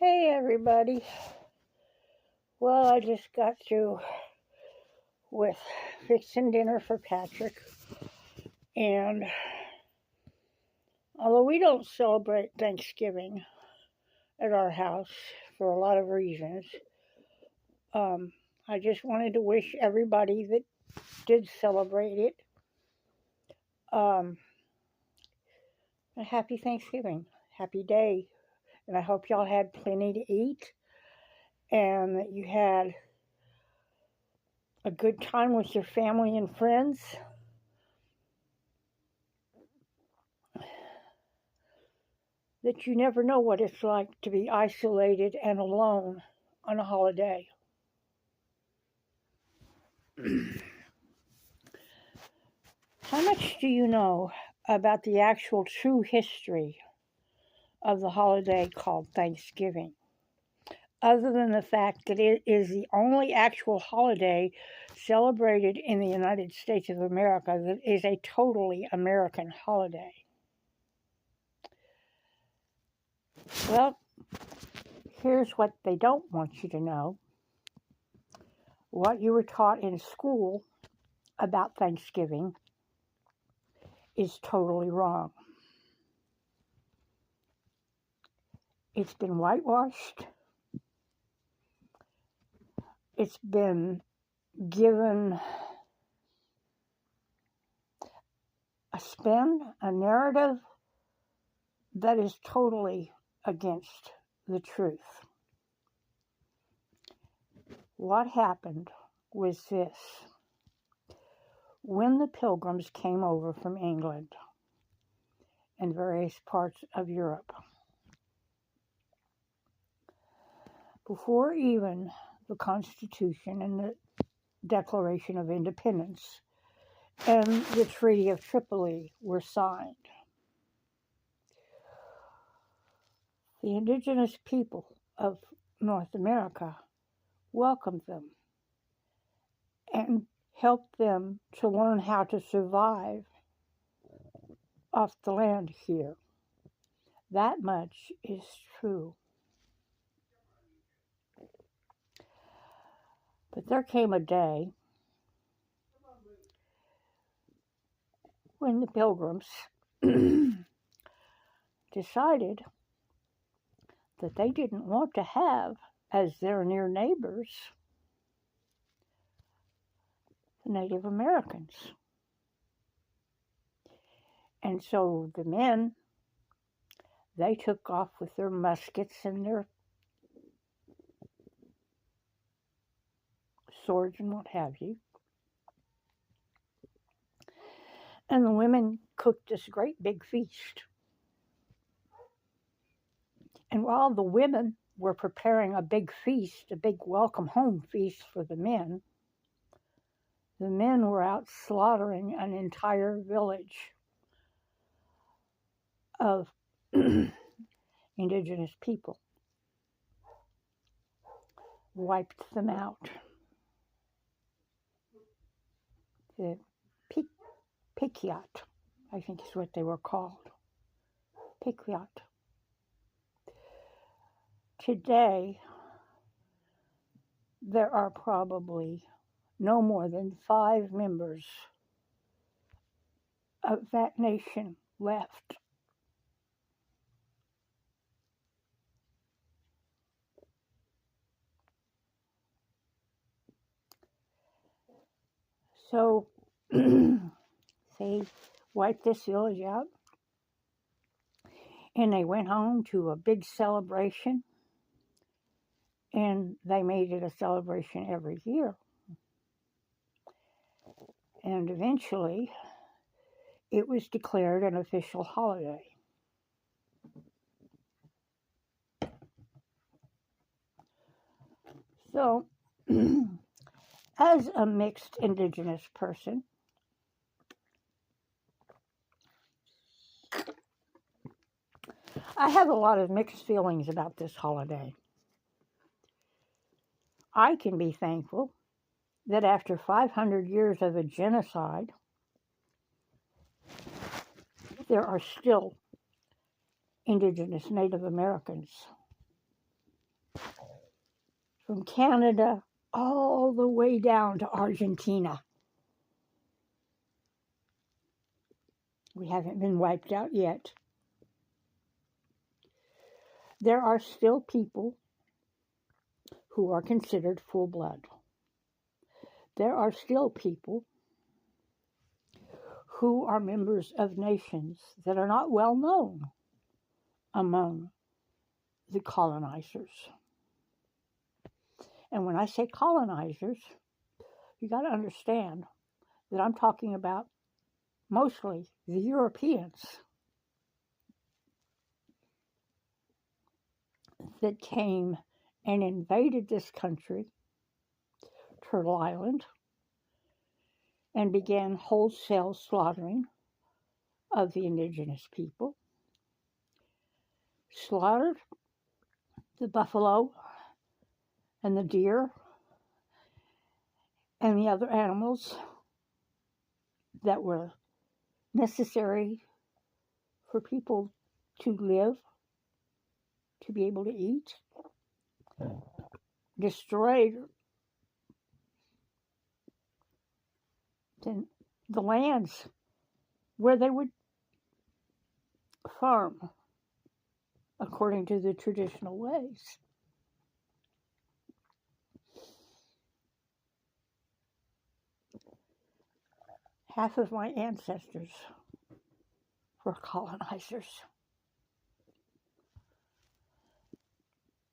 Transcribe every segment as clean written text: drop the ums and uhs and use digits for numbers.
Hey everybody. Well, I just got through with fixing dinner for Patrick, and although we don't celebrate Thanksgiving at our house for a lot of reasons, I just wanted to wish everybody that did celebrate it um, a happy Thanksgiving, happy day, and I hope y'all had plenty to eat and that you had a good time with your family and friends. That you never know what it's like to be isolated and alone on a holiday. How much do you know about the actual true history of the holiday called Thanksgiving? Other than the fact that it is the only actual holiday celebrated in the United States of America that is a totally American holiday. Well, here's what they don't want you to know. What you were taught in school about Thanksgiving is totally wrong. It's been whitewashed. It's been given a spin, a narrative that is totally against the truth. What happened was this. When the Pilgrims came over from England and various parts of Europe, before even the Constitution and the Declaration of Independence and the Treaty of Tripoli were signed, the indigenous people of North America welcomed them and helped them to learn how to survive off the land here. That much is true. But there came a day when the Pilgrims decided that they didn't want to have as their near neighbors the Native Americans. And so the men, they took off with their muskets and their swords and what have you. And the women cooked this great big feast. And while the women were preparing a big feast, a big welcome home feast for the men were out slaughtering an entire village of indigenous people. Wiped them out. The Pikyat, I think is what they were called. Pikyat. Today, there are probably no more than 5 members of that nation left. So, they wiped this village out, and they went home to a big celebration, and they made it a celebration every year. And eventually, it was declared an official holiday. So, as a mixed indigenous person, I have a lot of mixed feelings about this holiday. I can be thankful that after 500 years of a genocide, there are still indigenous Native Americans from Canada all the way down to Argentina. We haven't been wiped out yet. There are still people who are considered full blood. There are still people who are members of nations that are not well known among the colonizers. And when I say colonizers, you got to understand that I'm talking about mostly the Europeans that came and invaded this country, Turtle Island, and began wholesale slaughtering of the indigenous people, slaughtered the buffalo and the deer and the other animals that were necessary for people to live, to be able to eat, destroyed the lands where they would farm according to the traditional ways. Half of my ancestors were colonizers.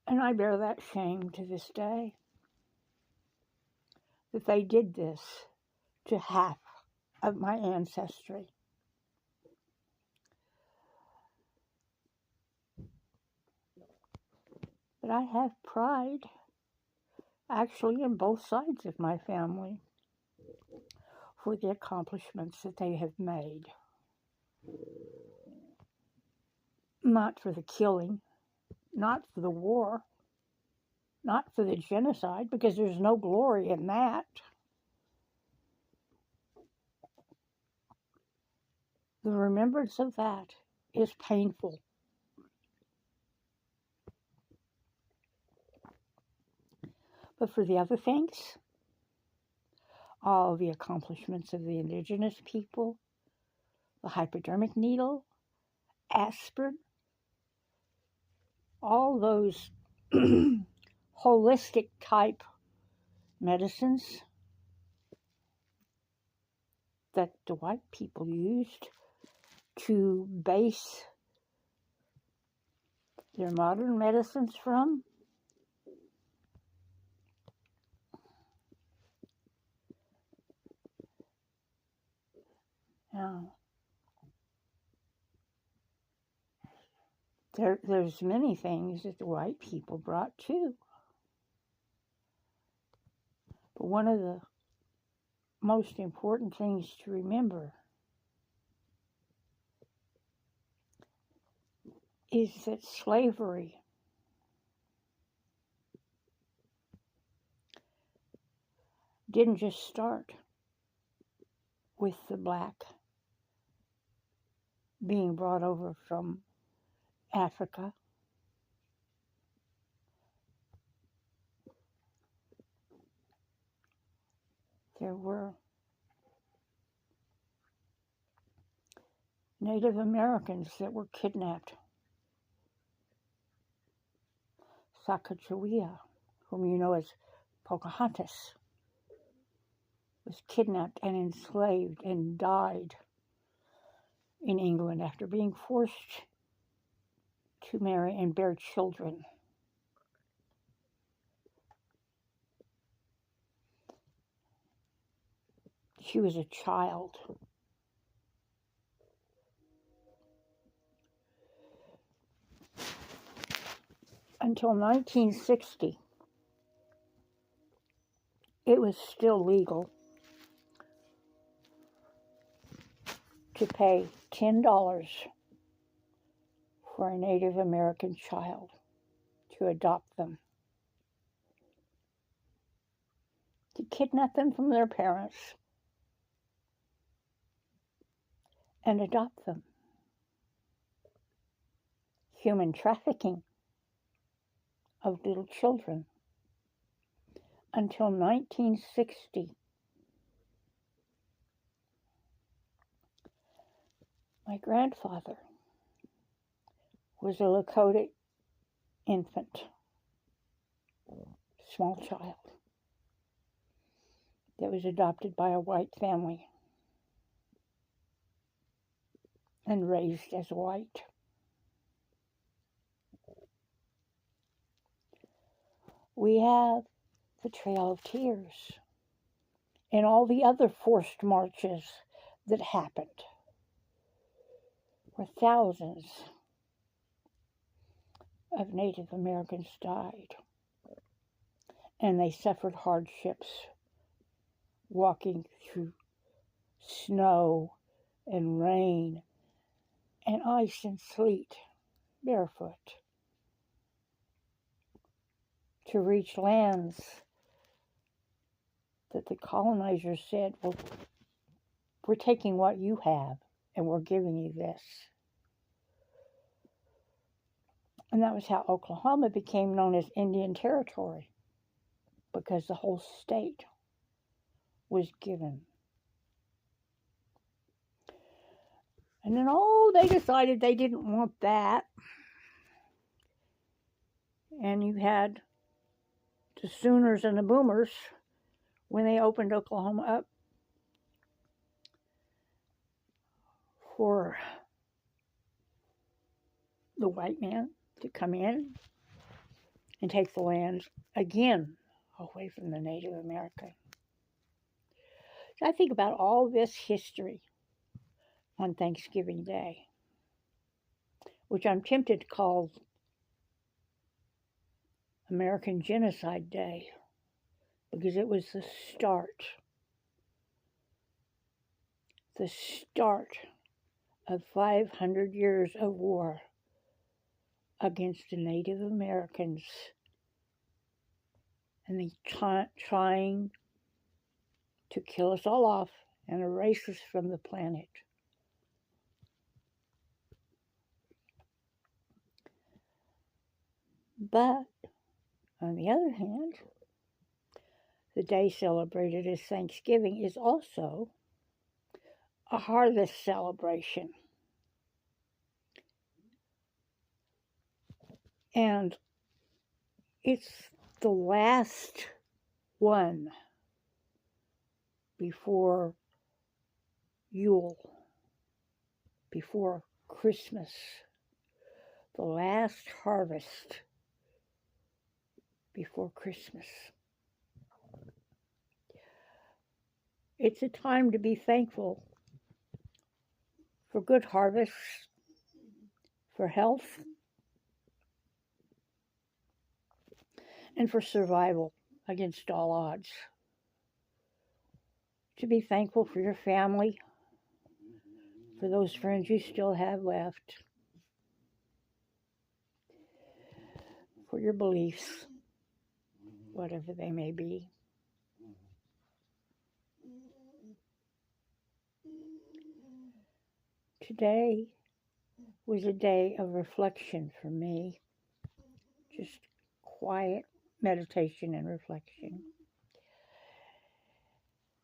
And I bear that shame to this day, that they did this to half of my ancestry. But I have pride, actually, in both sides of my family for the accomplishments that they have made. Not for the killing, not for the war, not for the genocide, because there's no glory in that. The remembrance of that is painful. But for the other things, all the accomplishments of the indigenous people, the hypodermic needle, aspirin, all those holistic type medicines that the white people used to base their modern medicines from. Now, there's many things that the white people brought too. But one of the most important things to remember is that slavery didn't just start with the black being brought over from Africa. There were Native Americans that were kidnapped. Sacagawea, whom you know as Pocahontas, was kidnapped and enslaved and died in England after being forced to marry and bear children. She was a child. Until 1960, it was still legal to pay $10 for a Native American child to adopt them, to kidnap them from their parents and adopt them. Human trafficking of little children until 1960. My grandfather was a Lakota infant, small child, that was adopted by a white family and raised as white. We have the Trail of Tears and all the other forced marches that happened, where thousands of Native Americans died, and they suffered hardships walking through snow and rain and ice and sleet barefoot to reach lands that the colonizers said, well, we're taking what you have and we're giving you this. And that was how Oklahoma became known as Indian Territory, because the whole state was given. And then, they decided they didn't want that. And you had the Sooners and the Boomers, when they opened Oklahoma up for the white man to come in and take the land again away from the Native American. So I think about all this history on Thanksgiving Day, which I'm tempted to call American Genocide Day, because it was the start of 500 years of war against the Native Americans, and they trying to kill us all off and erase us from the planet. But on the other hand, the day celebrated as Thanksgiving is also a harvest celebration. And it's the last one before Yule, before Christmas, the last harvest before Christmas. It's a time to be thankful for good harvests, for health, and for survival against all odds. To be thankful for your family, for those friends you still have left, for your beliefs, whatever they may be. Today was a day of reflection for me, just quiet meditation and reflection.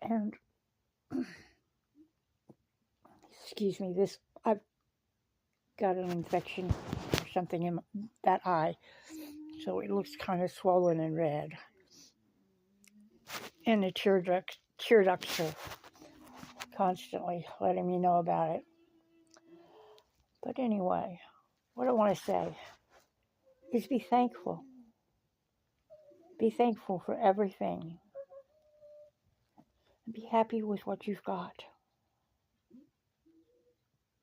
And excuse me, I've got an infection or something in that eye, so it looks kind of swollen and red. And the tear ducts are constantly letting me know about it. But anyway, what I want to say is be thankful. Be thankful for everything. And be happy with what you've got.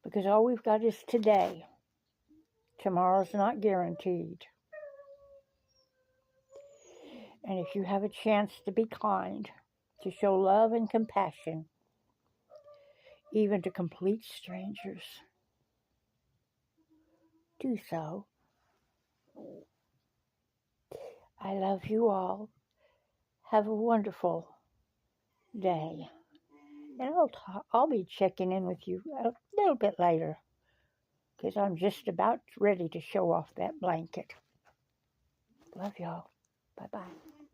Because all we've got is today. Tomorrow's not guaranteed. And if you have a chance to be kind, to show love and compassion, even to complete strangers, do so. I love you all. Have a wonderful day. And I'll be checking in with you a little bit later, because I'm just about ready to show off that blanket. Love y'all. Bye-bye.